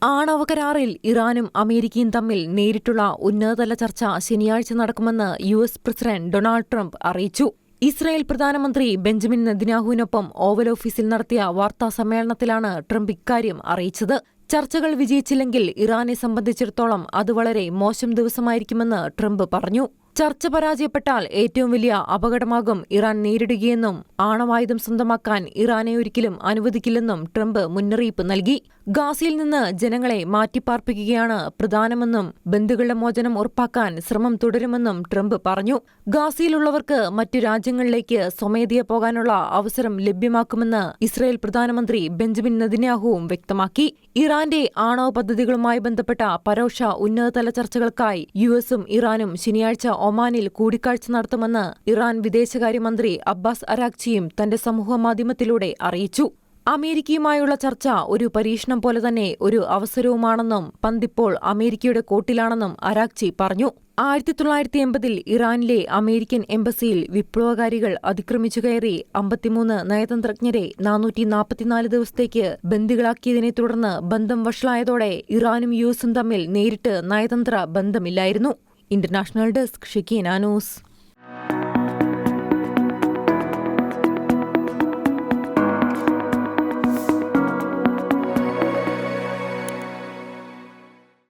ആണവ കരാറിൽ ഇറാനും അമേരിക്കയും തമ്മിൽ നേരിട്ടുള്ള ഉന്നതതല ചർച്ച ശനിയാഴ്ച നടക്കുമെന്ന് യു.എസ്. പ്രസിഡന്റ് ഡൊണാൾഡ് ട്രംപ് അറിയിച്ചു. ഇസ്രായേൽ പ്രധാനമന്ത്രി ബെഞ്ചമിൻ നെതന്യാഹുവിനൊപ്പം ഓവൽ ഓഫീസിൽ നടത്തിയ വാർത്താസമ്മേളനത്തിലാണ് ട്രംപ് ഇക്കാര്യം അറിയിച്ചത്. ചർച്ചകൾ വിജയിച്ചില്ലെങ്കിൽ ഇറാനെ സംബന്ധിച്ചിടത്തോളം അത് വളരെ മോശം ദിവസമായിരിക്കുമെന്ന് ട്രംപ് പറഞ്ഞു. ചർച്ച പരാജയപ്പെട്ടാൽ ഏറ്റവും വലിയ അപകടമാകും ഇറാൻ നേരിടുകയെന്നും ആണവായുധം സ്വന്തമാക്കാൻ ഇറാനെ ഒരിക്കലും അനുവദിക്കില്ലെന്നും ട്രംപ് മുന്നറിയിപ്പ് നൽകി. ഗാസയിൽ നിന്ന് ജനങ്ങളെ മാറ്റിപ്പാർപ്പിക്കുകയാണ് പ്രധാനമെന്നും ബന്ദികളുടെ മോചനം ഉറപ്പാക്കാൻ ശ്രമം തുടരുമെന്നും ട്രംപ് പറഞ്ഞു. ഗാസയിലുള്ളവർക്ക് മറ്റു രാജ്യങ്ങളിലേക്ക് സ്വമേധയാ പോകാനുള്ള അവസരം ലഭ്യമാക്കുമെന്ന് ഇസ്രായേൽ പ്രധാനമന്ത്രി ബെഞ്ചമിൻ നെതന്യാഹുവും വ്യക്തമാക്കി. ഇറാന്റെ ആണവ പദ്ധതികളുമായി ബന്ധപ്പെട്ട പരോക്ഷ ഉന്നതതല ചർച്ചകൾക്കായി യു.എസും ഇറാനും ശനിയാഴ്ച ഒമാനിൽ കൂടിക്കാഴ്ച നടത്തുമെന്ന് ഇറാൻ വിദേശകാര്യമന്ത്രി അബ്ബാസ് അരാഗ്ചിയും തന്റെ സമൂഹമാധ്യമത്തിലൂടെ അറിയിച്ചു. അമേരിക്കയുമായുള്ള ചർച്ച ഒരു പരീക്ഷണം പോലെ തന്നെ ഒരു അവസരവുമാണെന്നും പന്തിപ്പോൾ അമേരിക്കയുടെ കോർട്ടിലാണെന്നും അരാഗ്ചി പറഞ്ഞു. 1980 ഇറാനിലെ അമേരിക്കൻ എംബസിയിൽ വിപ്ലവകാരികൾ അതിക്രമിച്ചു കയറി 53 നയതന്ത്രജ്ഞരെ 444 ദിവസത്തേക്ക് ബന്ദികളാക്കിയതിനെ തുടർന്ന് ബന്ധം വഷളായതോടെ ഇറാനും യു.എസും തമ്മിൽ നേരിട്ട് നയതന്ത്ര ബന്ധമില്ലായിരുന്നു. International desk Shekeena news.